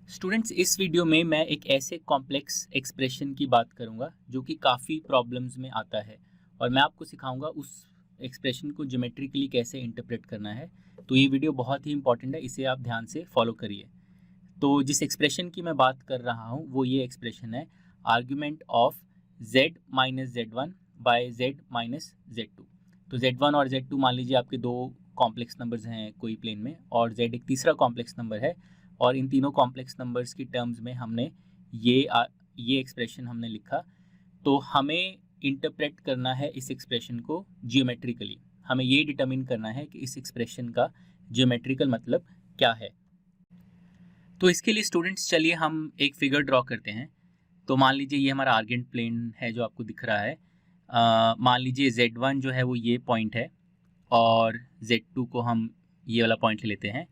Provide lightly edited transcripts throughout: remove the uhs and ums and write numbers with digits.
Students, इस video में मैं एक ऐसे कॉम्प्लेक्स एक्सप्रेशन की बात करूंगा जो कि काफ़ी प्रॉब्लम्स में आता है और मैं आपको सिखाऊंगा उस एक्सप्रेशन को ज्योमेट्रिकली कैसे इंटरप्रेट करना है। तो ये वीडियो बहुत ही इंपॉर्टेंट है, इसे आप ध्यान से फॉलो करिए। तो जिस एक्सप्रेशन की मैं बात कर रहा हूँ वो ये एक्सप्रेशन है argument of z minus z one by z minus z two. तो z1 और z2 मान लीजिए आपके दो कॉम्प्लेक्स नंबर्स हैं कोई प्लेन में, और z एक तीसरा कॉम्प्लेक्स नंबर है, और इन तीनों कॉम्प्लेक्स नंबर्स की टर्म्स में हमने ये एक्सप्रेशन हमने लिखा। तो हमें इंटरप्रेट करना है इस एक्सप्रेशन को जियोमेट्रिकली। हमें ये डिटरमिन करना है कि इस एक्सप्रेशन का जियोमेट्रिकल मतलब क्या है। तो इसके लिए स्टूडेंट्स चलिए हम एक फिगर ड्रॉ करते हैं। तो मान लीजिए ये हमारा आर्गेंट प्लेन है जो आपको दिख रहा है। मान लीजिए z1 जो है वो ये पॉइंट है और z2 को हम ये वाला पॉइंट ले लेते हैं,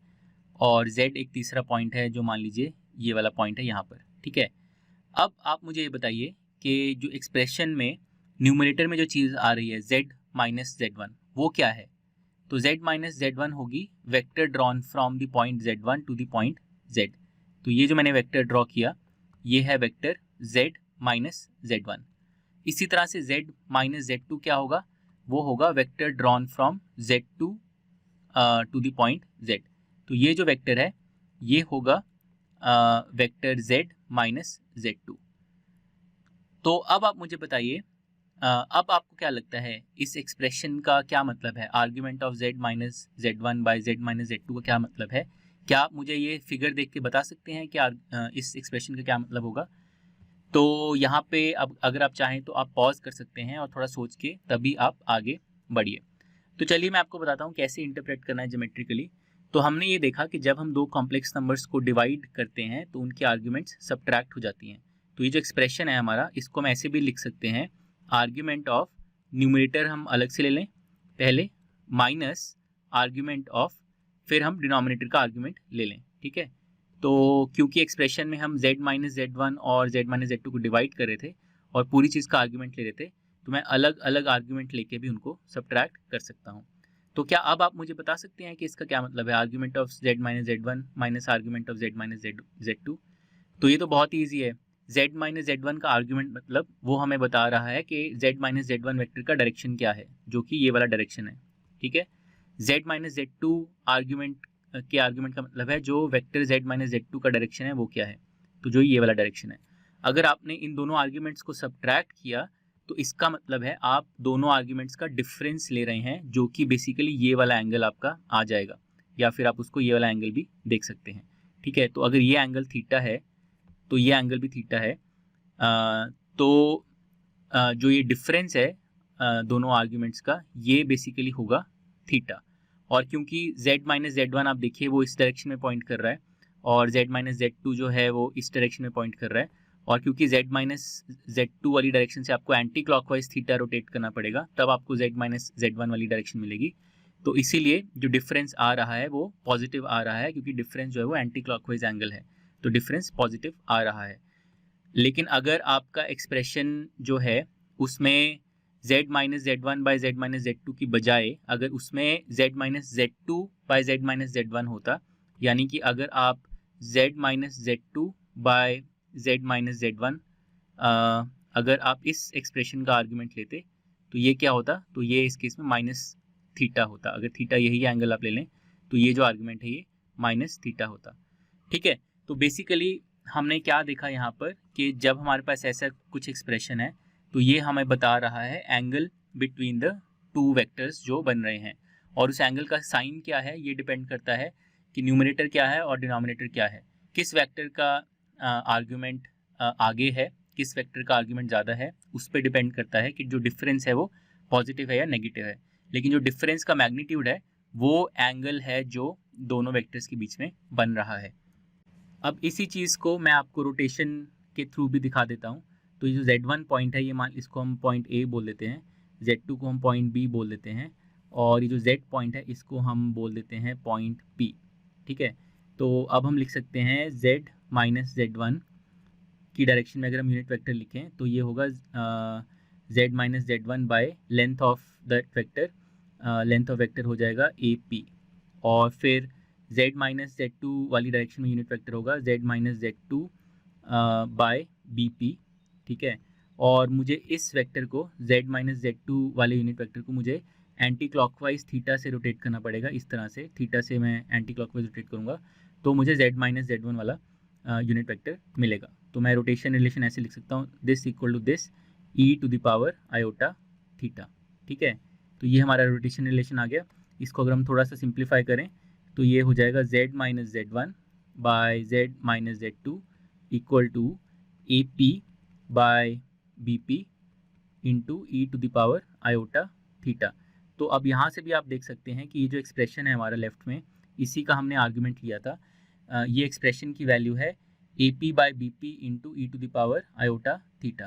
और z एक तीसरा पॉइंट है जो मान लीजिए ये वाला पॉइंट है यहाँ पर। ठीक है, अब आप मुझे ये बताइए कि जो एक्सप्रेशन में न्यूमरेटर में जो चीज़ आ रही है z माइनस जेड वन, वो क्या है। तो z माइनस जेड वन होगी vector drawn from the point z1 to the point z। तो ये जो मैंने वेक्टर ड्रॉ किया ये है vector z minus z one. इसी तरह से z माइनस जेड टू क्या होगा, वो होगा vector drawn from z2 to the point z। तो ये जो वेक्टर है ये होगा vector z minus z two. तो अब आप मुझे बताइए, अब आपको क्या लगता है इस एक्सप्रेशन का क्या मतलब है। Argument of z minus z one by z minus z two का क्या मतलब है। क्या आप मुझे ये फिगर देख के बता सकते हैं कि इस एक्सप्रेशन का क्या मतलब होगा। तो यहाँ पे अब अगर आप चाहें तो आप पॉज कर सकते हैं और थोड़ा सोच के तभी आप आगे बढ़िए। तो चलिए मैं आपको बताता हूँ कैसे इंटरप्रेट करना है ज्योमेट्रिकली। तो हमने ये देखा कि जब हम दो कॉम्प्लेक्स नंबर्स को डिवाइड करते हैं तो उनकी आर्ग्यूमेंट्स सब्ट्रैक्ट हो जाती हैं। तो ये जो एक्सप्रेशन है हमारा, इसको हम ऐसे भी लिख सकते हैं, आर्ग्यूमेंट ऑफ न्यूमरेटर हम अलग से ले लें पहले, माइनस आर्ग्यूमेंट ऑफ, फिर हम डिनोमिनेटर का आर्ग्यूमेंट ले लें। ठीक है, तो क्योंकि एक्सप्रेशन में हम z माइनस जेड वन और z माइनस जेड टू को डिवाइड कर रहे थे और पूरी चीज़ का आर्ग्यूमेंट ले रहे थे, तो मैं अलग अलग आर्ग्यूमेंट लेके भी उनको सब्ट्रैक्ट कर सकता हूँ। तो क्या अब आप मुझे बता सकते हैं कि इसका क्या मतलब है, argument of z minus z one minus argument of z minus z two. तो ये तो बहुत ही ईजी है। z माइनस जेड वन का आर्ग्यूमेंट मतलब वो हमें बता रहा है कि z minus z one vector का डायरेक्शन क्या है, जो कि ये वाला डायरेक्शन है। ठीक है, z minus z two argument के आर्ग्यूमेंट का मतलब है जो vector z minus z two का डायरेक्शन है वो क्या है, तो जो ये वाला डायरेक्शन है। अगर आपने इन दोनों आर्ग्यूमेंट्स को सब्ट्रैक्ट किया तो इसका मतलब है आप दोनों आर्ग्यूमेंट्स का डिफरेंस ले रहे हैं, जो कि बेसिकली ये वाला एंगल आपका आ जाएगा, या फिर आप उसको ये वाला एंगल भी देख सकते हैं। ठीक है, तो अगर ये एंगल थीटा है तो ये एंगल भी थीटा है। तो जो ये डिफरेंस है दोनों आर्ग्यूमेंट्स का, ये बेसिकली होगा थीटा। और क्योंकि z माइनस जेड वन आप देखिए वो इस डायरेक्शन में पॉइंट कर रहा है और z माइनस जेड टू जो है वो इस डायरेक्शन में पॉइंट कर रहा है, और क्योंकि z माइनस जेड टू वाली डायरेक्शन से आपको एंटी क्लॉकवाइज थीटा रोटेट करना पड़ेगा, तब आपको z माइनस जेड वन वाली डायरेक्शन मिलेगी। तो इसीलिए जो डिफरेंस आ रहा है वो पॉजिटिव आ रहा है, क्योंकि डिफरेंस जो है वो एंटी क्लॉकवाइज एंगल है, तो डिफरेंस पॉजिटिव आ रहा है। लेकिन अगर आपका एक्सप्रेशन जो है उसमें z minus z one by z minus z two की बजाय अगर उसमें z minus z two by z minus z one होता, यानी कि अगर आप z minus z two by z minus z one, अगर आप इस एक्सप्रेशन का आर्ग्यूमेंट लेते तो ये क्या होता, तो ये इस केस में माइनस थीटा होता। अगर थीटा यही एंगल आप ले लें तो ये जो आर्ग्यूमेंट है ये माइनस थीटा होता। ठीक है, तो बेसिकली हमने क्या देखा यहाँ पर कि जब हमारे पास ऐसा कुछ एक्सप्रेशन है तो ये हमें बता रहा है angle between the two vectors जो बन रहे हैं, और उस एंगल का साइन क्या है ये डिपेंड करता है कि न्यूमरेटर क्या है और डिनोमिनेटर क्या है, किस वेक्टर का आर्ग्यूमेंट आगे है, किस वेक्टर का आर्ग्यूमेंट ज़्यादा है, उस पर डिपेंड करता है कि जो डिफरेंस है वो पॉजिटिव है या नेगेटिव है। लेकिन जो डिफरेंस का मैग्नीट्यूड है वो एंगल है जो दोनों वेक्टर्स के बीच में बन रहा है। अब इसी चीज़ को मैं आपको रोटेशन के थ्रू भी दिखा देता हूँ। तो ये जो Z1 पॉइंट है ये मान इसको हम पॉइंट A बोल देते हैं, Z2 को हम पॉइंट B बोल देते हैं, और ये जो Z पॉइंट है इसको हम बोल देते हैं पॉइंट P। ठीक है, तो अब हम लिख सकते हैं Z माइनस जेड वन की डायरेक्शन में अगर हम यूनिट वेक्टर लिखें तो ये होगा Z minus z one by length of that vector, length of vector हो जाएगा AP, और फिर z माइनस z2 वाली डायरेक्शन में यूनिट वेक्टर होगा z minus z2 by bp, ठीक है। और मुझे इस वेक्टर को z माइनस z2 वाले यूनिट वेक्टर को मुझे एंटी क्लॉकवाइज थीटा से रोटेट करना पड़ेगा। इस तरह से थीटा से मैं एंटी क्लॉकवाइज रोटेट करूँगा तो मुझे z माइनस z1 वाला यूनिट वेक्टर मिलेगा। तो मैं रोटेशन रिलेशन ऐसे लिख सकता हूँ, this equal to this e to the power iota theta, ठीक है। तो ये हमारा रोटेशन रिलेशन आ गया। इसको अगर हम थोड़ा सा सिंप्लीफाई करें तो ये हो जाएगा z minus z1 by z minus z2 equal to AP by BP into e to the power iota theta. तो अब यहाँ से भी आप देख सकते हैं कि ये जो एक्सप्रेशन है हमारा लेफ्ट में, इसी का हमने आर्गुमेंट लिया था। ये एक्सप्रेशन की वैल्यू है AP by BP into e to the power iota theta.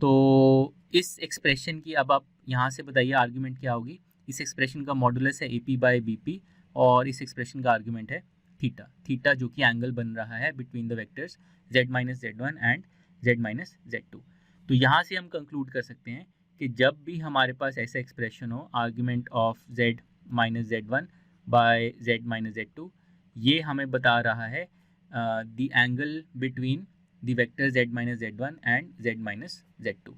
तो इस एक्सप्रेशन की अब आप यहाँ से बताइए आर्गुमेंट क्या होगी। इस एक्सप्रेशन का मॉडुलस है AP बाय BP और इस एक्सप्रेशन का आर्गुमेंट है थीटा। थीटा जो कि एंगल बन रहा है between the vectors z minus z1 and z minus z2। तो यहाँ से हम कंक्लूड कर सकते हैं कि जब भी हमारे पास ऐसा एक्सप्रेशन हो argument of z minus z1 by z minus z2, ये हमें बता रहा है the angle between the vector z minus z1 and z minus z2।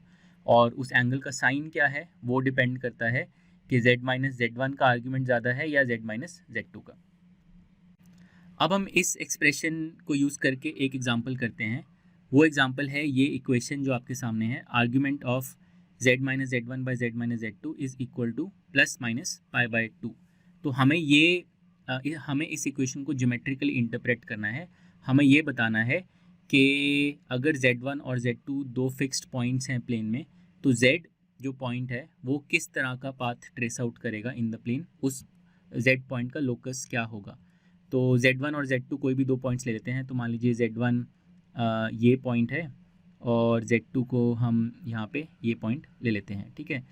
और उस एंगल का साइन क्या है वो डिपेंड करता है कि z माइनस z1 का आर्गुमेंट ज़्यादा है या z माइनस z2 का। अब हम इस एक्सप्रेशन को यूज़ करके एक एग्जांपल करते हैं। वो एग्जांपल है ये इक्वेशन जो आपके सामने है, argument of z minus z1 by z minus z2 is equal two plus minus pi by 2। तो हमें इस इक्वेशन को ज्योमेट्रिकली इंटरप्रेट करना है। हमें ये बताना है कि अगर z1 और z2 दो फिक्स्ड पॉइंट्स हैं प्लेन में, तो z जो पॉइंट है वो किस तरह का पाथ ट्रेस आउट करेगा इन द प्लेन, उस z पॉइंट का लोकस क्या होगा। तो z1 और z2 कोई भी दो पॉइंट्स ले लेते हैं। तो मान लीजिए z1 ये पॉइंट है और z2 को हम यहाँ पे ये पॉइंट ले लेते हैं, ठीक है।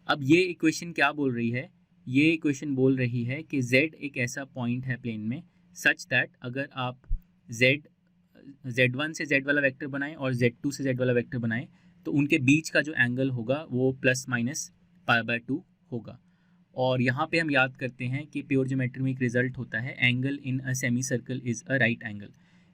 अब ये इक्वेशन क्या बोल रही है, ये इक्वेशन बोल रही है कि z एक ऐसा पॉइंट है प्लेन में सच दैट अगर आप z1 से z वाला वेक्टर बनाएं और z2 से z वाला वेक्टर बनाएं तो उनके बीच का जो एंगल होगा वो प्लस माइनस पाई बाय 2 होगा। और यहाँ पे हम याद करते हैं कि प्योर ज्योमेट्री में एक रिजल्ट होता है, angle in a semi circle is a right angle.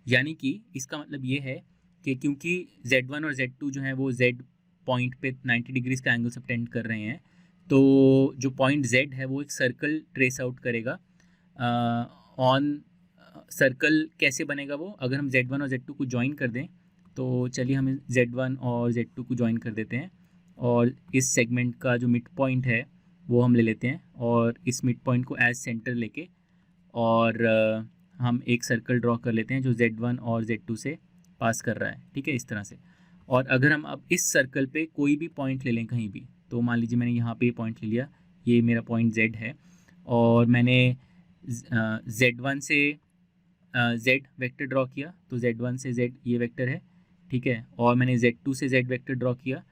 यानी कि इसका मतलब ये है कि क्योंकि z1 और z2 जो है वो z पॉइंट पे 90 डिग्रीज का एंगल सबटेंड कर रहे हैं, तो जो पॉइंट z है वो एक सर्कल ट्रेस आउट करेगा ऑन सर्कल। कैसे बनेगा वो, अगर हम z1 और z2 को ज्वाइन कर दें, तो चलिए हम z1 और z2 को ज्वाइन कर देते हैं और इस सेगमेंट का जो मिड पॉइंट है वो हम ले लेते हैं और इस मिड पॉइंट को एज सेंटर लेके और हम एक सर्कल ड्रॉ कर लेते हैं जो z1 और z2 से पास कर रहा है, ठीक है, इस तरह से। और अगर हम अब इस सर्कल पे कोई भी पॉइंट ले लें कहीं भी, तो मान लीजिए मैंने यहाँ पे पॉइंट ले लिया, ये मेरा पॉइंट z है और मैंने z1 से z वेक्टर ड्रॉ किया, तो z1 से z ये वेक्टर है, ठीक है। और मैंने z2 से z वेक्टर ड्रॉ किया,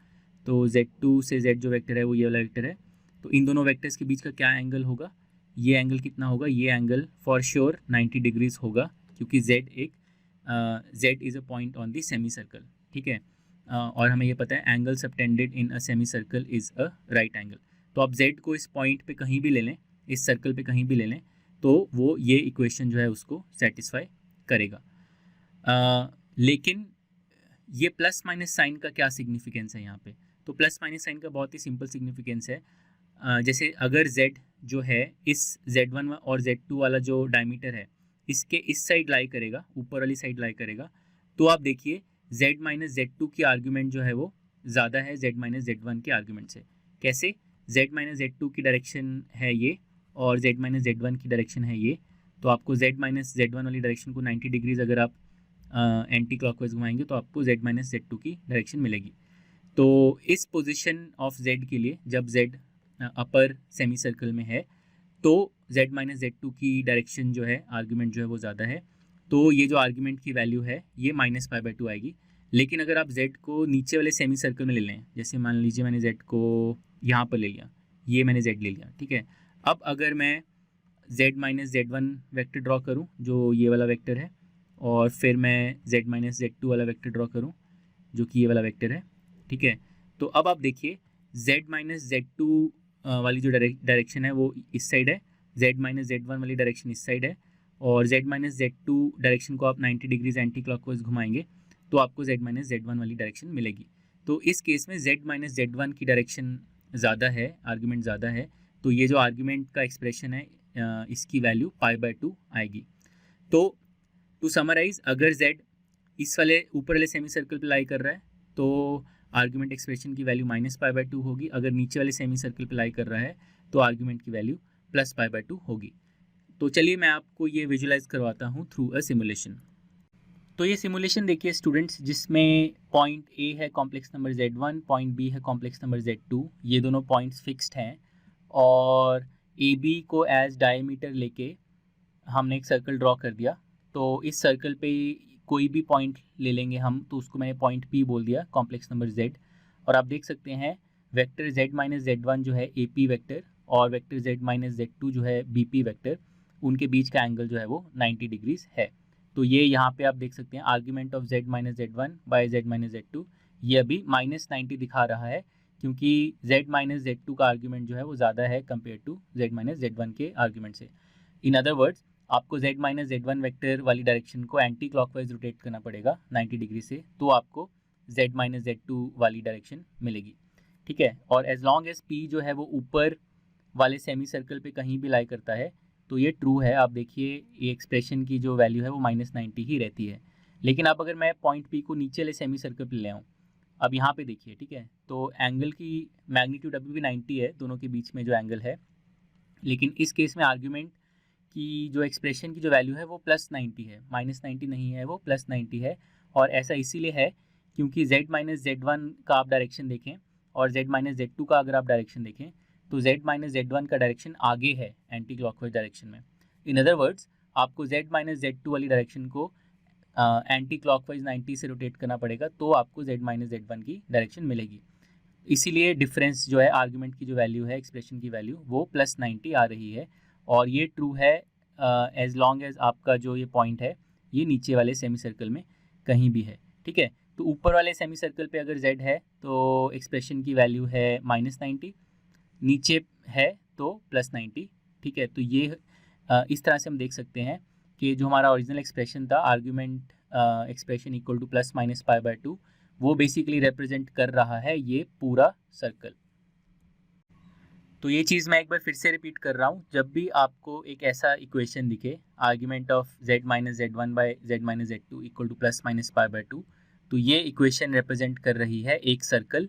तो z2 से z जो वेक्टर है वो ये वाला वेक्टर है। तो इन दोनों वेक्टर्स के बीच का क्या एंगल होगा, ये एंगल कितना होगा, ये एंगल फॉर श्योर 90 डिग्रीज होगा, क्योंकि z is a point on the semi circle, ठीक है। और हमें ये पता है angle subtended in a semi circle is a right angle. तो आप z को इस पॉइंट पे कहीं भी ले लें, इस सर्कल पे कहीं भी ले लें, तो वो ये इक्वेशन जो है उसको सेटिस्फाई करेगा। लेकिन ये प्लस माइनस साइन का क्या सिग्निफिकेंस है यहाँ पे, तो प्लस माइनस साइन का बहुत ही सिंपल सिग्निफिकेंस है। जैसे अगर z जो है इस z1 और z2 वाला जो डायमीटर है इसके इस साइड लाई करेगा, ऊपर वाली साइड लाई करेगा, तो आप देखिए z माइनस z2 की आर्ग्यूमेंट जो है वो ज़्यादा है z माइनस z1 के आर्ग्यूमेंट से। कैसे, z माइनस z2 की डायरेक्शन है ये और z माइनस z1 की डायरेक्शन है ये, तो आपको z माइनस z1 वाली डायरेक्शन को 90 डिग्रीज अगर आप एंटी क्लॉकवाइज घुमाएंगे तो आपको z माइनस z2 की डायरेक्शन मिलेगी। तो इस पोजीशन ऑफ z के लिए जब z अपर सेमी सर्कल में है तो z माइनस z2 की डायरेक्शन जो है आर्ग्यूमेंट जो है वो ज़्यादा है, तो ये जो आर्ग्यूमेंट की वैल्यू है ये माइनस पाई बाई 2 आएगी। लेकिन अगर आप z को नीचे वाले सेमी सर्कल में ले लें, जैसे मान लीजिए मैंने z को यहाँ पर ले लिया, ये मैंने z ले लिया, ठीक है। अब अगर मैं z minus z1 vector draw करूँ जो ये वाला वेक्टर है, और फिर मैं z माइनस z2 वाला वेक्टर ड्रॉ करूँ जो कि ये वाला वेक्टर है, ठीक है। तो अब आप देखिए z माइनस z2 वाली जो डायरेक्शन है वो इस साइड है, z माइनस z1 वाली डायरेक्शन इस साइड है, और z माइनस Z2 डायरेक्शन को आप 90 डिग्रीज एंटी क्लॉकवाइज घुमाएंगे तो आपको z माइनस Z1 वाली डायरेक्शन मिलेगी। तो इस केस में z माइनस Z1 की डायरेक्शन ज़्यादा है, आर्ग्यूमेंट ज़्यादा है, तो ये जो आर्ग्यूमेंट का एक्सप्रेशन है इसकी वैल्यू π/2 आएगी। तो टू समराइज, अगर z इस वाले ऊपर वाले सेमी सर्कल पे लाई कर रहा है तो आर्ग्यूमेंट एक्सप्रेशन की वैल्यू माइनस π/2 होगी। अगर नीचे वाले सेमी सर्कल पे लाई कर रहा है तो आर्ग्यूमेंट की वैल्यू प्लस π/2 होगी। तो चलिए मैं आपको ये विजुलाइज करवाता हूँ थ्रू अ सिमुलेशन। तो ये सिमुलेशन देखिए स्टूडेंट्स, जिसमें पॉइंट ए है complex number Z1, point B है कॉम्प्लेक्स नंबर Z2, ये दोनों पॉइंट्स फिक्स्ड हैं और ए बी को एज डायमीटर लेके हमने एक सर्कल ड्रॉ कर दिया। तो इस सर्कल पे कोई भी पॉइंट ले लेंगे हम, तो उसको मैंने पॉइंट P बोल दिया, कॉम्प्लेक्स नंबर Z। और आप देख सकते हैं वेक्टर Z माइनस Z1 जो है AP वेक्टर और वेक्टर Z माइनस Z2 जो है BP वेक्टर, उनके बीच का एंगल जो है वो 90 डिग्रीज है। तो ये यहाँ पे आप देख सकते हैं argument of Z minus Z1 by Z minus Z2, ये अभी -90 दिखा रहा है क्योंकि Z माइनस Z2 का आर्ग्यूमेंट जो है वो ज़्यादा है compare to Z minus Z1 के आर्ग्यूमेंट से। इन अदर वर्ड्स, आपको Z माइनस Z1 वेक्टर वाली डायरेक्शन को एंटी क्लॉकवाइज रोटेट करना पड़ेगा 90 डिग्री से, तो आपको Z माइनस Z2 वाली डायरेक्शन मिलेगी। ठीक है, और एज लॉन्ग एज P जो है वो ऊपर वाले सेमी सर्कल पे कहीं भी लाई करता है तो ये ट्रू है। आप देखिए ये एक्सप्रेशन की जो वैल्यू है वो -90 ही रहती है। लेकिन अब अगर मैं पॉइंट P को नीचे वाले सेमी सर्कल पे ले आऊँ, अब यहाँ पे देखिए, ठीक है, तो एंगल की मैग्नीट्यूड अभी भी 90 है, दोनों के बीच में जो एंगल है, लेकिन इस केस में आर्ग्यूमेंट की जो एक्सप्रेशन की जो वैल्यू है वो +90 है, -90 नहीं है, वो +90 है। और ऐसा इसीलिए है क्योंकि Z माइनस Z1 का आप डायरेक्शन देखें और Z माइनस Z2 का अगर आप डायरेक्शन देखें तो Z माइनस Z1 का डायरेक्शन आगे है एंटी क्लॉकवाइज डायरेक्शन में। इन अदर वर्ड्स, आपको Z माइनस Z2 वाली डायरेक्शन को एंटी क्लॉकवाइज 90 से रोटेट करना पड़ेगा तो आपको Z माइनस Z1 की डायरेक्शन मिलेगी। इसीलिए डिफरेंस जो है आर्ग्यूमेंट की जो वैल्यू है, एक्सप्रेशन की वैल्यू, वो +90 आ रही है। और ये ट्रू है एज लॉन्ग एज आपका जो ये पॉइंट है ये नीचे वाले सेमी सर्कल में कहीं भी है। ठीक है, तो ऊपर वाले सेमी सर्कल पे अगर Z है तो एक्सप्रेशन की वैल्यू है -90, नीचे है तो +90। ठीक है, तो ये इस तरह से हम देख सकते हैं कि जो हमारा ओरिजिनल एक्सप्रेशन था, आर्ग्यूमेंट एक्सप्रेशन इक्वल टू +-π/2, वो बेसिकली रिप्रेजेंट कर रहा है ये पूरा सर्कल। तो ये चीज़ मैं एक बार फिर से रिपीट कर रहा हूँ, जब भी आपको एक ऐसा इक्वेशन दिखे, argument of Z minus Z1 by Z minus Z2 equal to +-π/2, तो ये इक्वेशन रिप्रेजेंट कर रही है एक सर्कल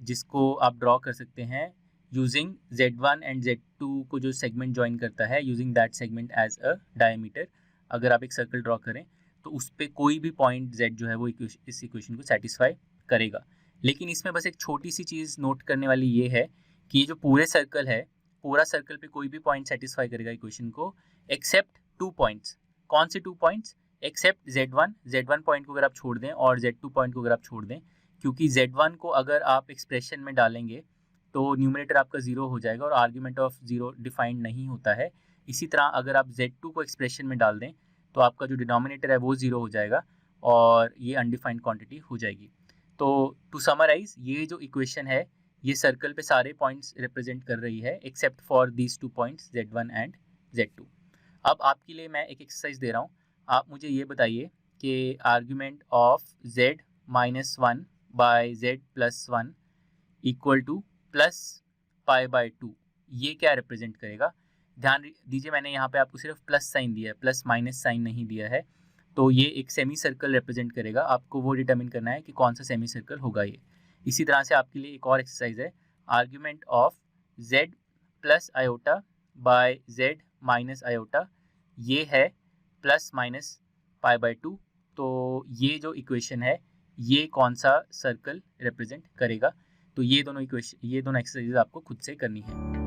जिसको आप ड्रॉ कर सकते हैं यूजिंग Z1 एंड Z2 को जो सेगमेंट ज्वाइन करता है, using that segment as a diameter. अगर आप एक सर्कल ड्रॉ करें तो उस पर कोई भी पॉइंट Z जो है वो इस इक्वेशन को सेटिस्फाई करेगा। लेकिन इसमें बस एक छोटी सी चीज़ नोट करने वाली ये है कि ये जो पूरे सर्कल है, पूरा सर्कल पे कोई भी पॉइंट सेटिस्फाई करेगा इक्वेशन को एक्सेप्ट 2 पॉइंट्स। कौन से 2 पॉइंट्स? एक्सेप्ट Z1 पॉइंट को अगर आप छोड़ दें और Z2 पॉइंट को अगर आप छोड़ दें, क्योंकि Z1 को अगर आप एक्सप्रेशन में डालेंगे तो न्यूमरेटर आपका 0 हो जाएगा और आर्ग्यूमेंट ऑफ 0 डिफाइंड नहीं होता है। इसी तरह अगर आप Z2 को एक्सप्रेशन में डाल दें तो आपका जो डिनोमिनेटर है वो 0 हो जाएगा और ये अनडिफाइंड क्वांटिटी हो जाएगी। तो टू समराइज, ये जो इक्वेशन है ये सर्कल पे सारे पॉइंट्स रिप्रेजेंट कर रही है except for these 2 points Z1 and Z2। अब आपके लिए मैं एक एक्सरसाइज दे रहा हूँ, आप मुझे ये बताइए कि argument of Z minus 1 by Z plus 1 equal to +π/2 ये क्या रिप्रेजेंट करेगा। ध्यान दीजिए, मैंने यहाँ पे आपको सिर्फ प्लस साइन दिया है, प्लस माइनस साइन नहीं दिया है। तो ये एक सेमी सर्कल रिप्रेजेंट करेगा, आपको वो डिटरमिन करना है कि कौन सा सेमी सर्कल होगा ये। इसी तरह से आपके लिए एक और एक्सरसाइज है, argument of Z plus iota by Z minus iota, ये है +-π/2। तो ये जो इक्वेशन है ये कौन सा सर्कल रिप्रेजेंट करेगा। तो ये दोनों एक्सरसाइज आपको खुद से करनी है।